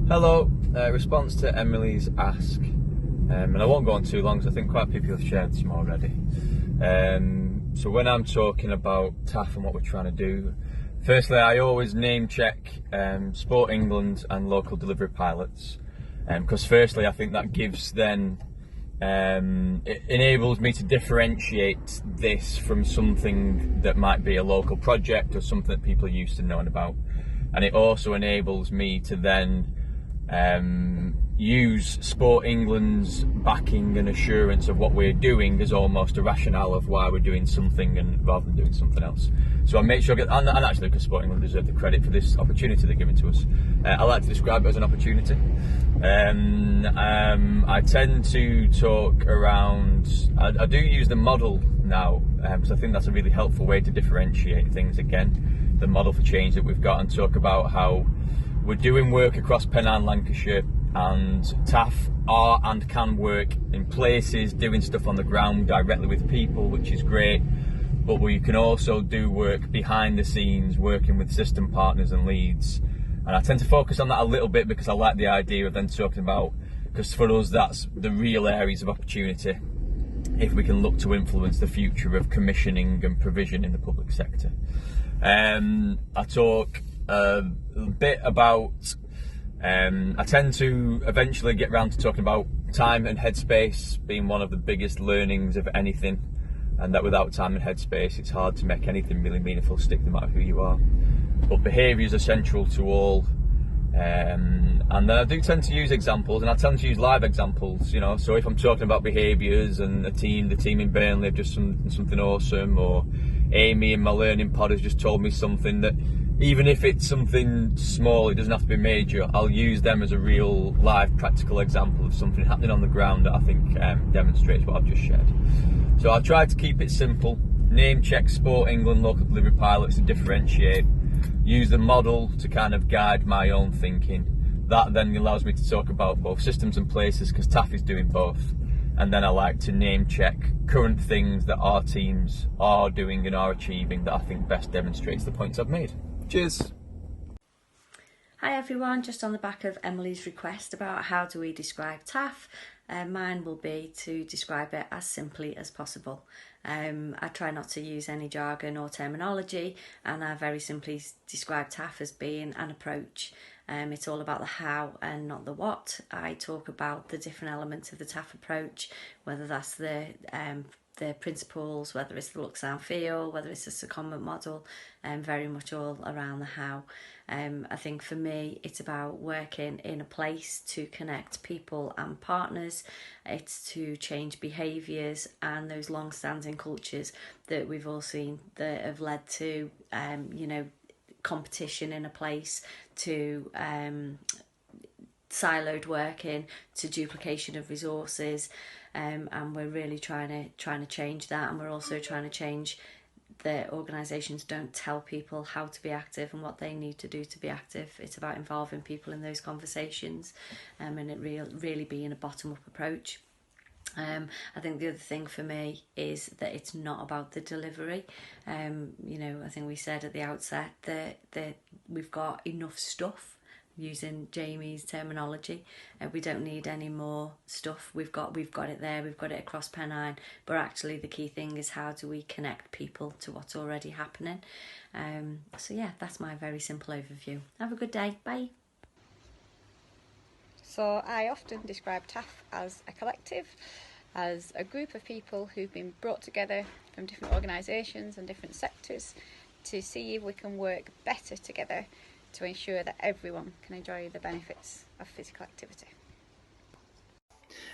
Hello, response to Emily's ask, and I won't go on too long because I think quite a few people have shared some already. So when I'm talking about TAF and what we're trying to do, firstly I always name check Sport England and local delivery pilots, because firstly I think that gives then, it enables me to differentiate this from something that might be a local project or something that people are used to knowing about, and it also enables me to then use Sport England's backing and assurance of what we're doing as almost a rationale of why we're doing something and rather than doing something else. So I make sure I get, and actually because Sport England deserve the credit for this opportunity they're giving to us, I like to describe it as an opportunity. I tend to talk around, I do use the model now, because I think that's a really helpful way to differentiate things again, the model for change that we've got, and talk about how we're doing work across Pennine, Lancashire, and TAF are and can work in places, doing stuff on the ground directly with people, which is great, but we can also do work behind the scenes, working with system partners and leads. And I tend to focus on that a little bit because I like the idea of then talking about, because for us that's the real areas of opportunity if we can look to influence the future of commissioning and provision in the public sector. I talk a bit about, I tend to eventually get round to talking about time and headspace being one of the biggest learnings of anything, and that without time and headspace it's hard to make anything really meaningful stick no matter who you are. But behaviours are central to all, and I do tend to use examples, and I tend to use live examples, you know. So if I'm talking about behaviours and the team in Burnley have just done something awesome, or Amy in my learning pod has just told me something that, even if it's something small, it doesn't have to be major, I'll use them as a real live practical example of something happening on the ground that I think demonstrates what I've just shared. So I'll try to keep it simple, name check Sport England local delivery pilots to differentiate, use the model to kind of guide my own thinking. That then allows me to talk about both systems and places, because TAF is doing both. And then I like to name check current things that our teams are doing and are achieving that I think best demonstrates the points I've made. Cheers. Hi everyone, just on the back of Emily's request about how do we describe TAF, mine will be to describe it as simply as possible. I try not to use any jargon or terminology, and I very simply describe TAF as being an approach. It's all about the how and not the what. I talk about the different elements of the TAF approach, whether that's the principles, whether it's the look, sound, feel, whether it's a secondment model, and very much all around the how. I think for me it's about working in a place to connect people and partners. It's to change behaviours and those long-standing cultures that we've all seen that have led to competition in a place, to siloed working, to duplication of resources, and we're really trying to change that. And we're also trying to change that organisations don't tell people how to be active and what they need to do to be active. It's about involving people in those conversations, and it really being a bottom-up approach. I think the other thing for me is that it's not about the delivery. I think we said at the outset that we've got enough stuff, using Jamie's terminology. We don't need any more stuff. We've got it there. We've got it across Pennine. But actually, the key thing is how do we connect people to what's already happening. So yeah, that's my very simple overview. Have a good day. Bye. So I often describe TAF as a collective, as a group of people who've been brought together from different organisations and different sectors to see if we can work better together to ensure that everyone can enjoy the benefits of physical activity.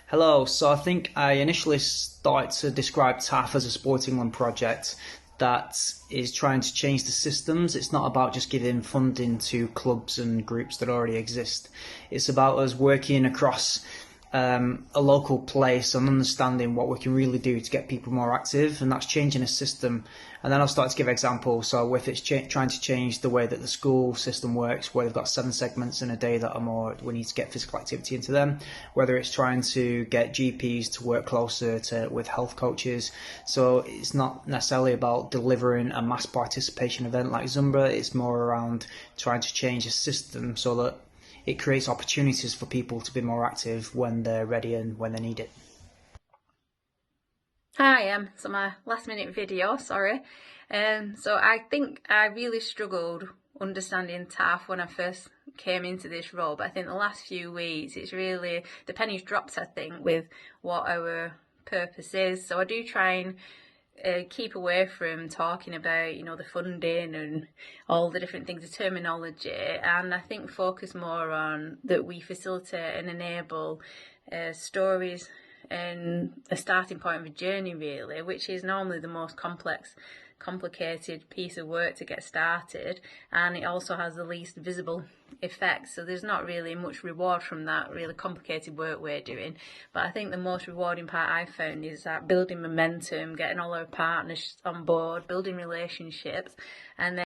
Hello, so I think I initially started to describe TAF as a Sport England project that is trying to change the systems. It's not about just giving funding to clubs and groups that already exist. It's about us working across a local place and understanding what we can really do to get people more active, and that's changing a system. And then I'll start to give examples. So if it's trying to change the way that the school system works, where they've got 7 segments in a day that are more, we need to get physical activity into them, whether it's trying to get GPs to work closer with health coaches. So it's not necessarily about delivering a mass participation event like Zumba. It's more around trying to change a system so that it creates opportunities for people to be more active when they're ready and when they need it. Hi, so my last minute video, sorry. So I think I really struggled understanding TAF when I first came into this role, but I think the last few weeks it's really, the penny's dropped, I think, with what our purpose is. So I do try and keep away from talking about, you know, the funding and all the different things, the terminology, and I think focus more on that we facilitate and enable stories and a starting point of a journey, really, which is normally the most complicated piece of work to get started, and it also has the least visible effects, so there's not really much reward from that really complicated work we're doing. But I think the most rewarding part I've found is that building momentum, getting all our partners on board, building relationships, and then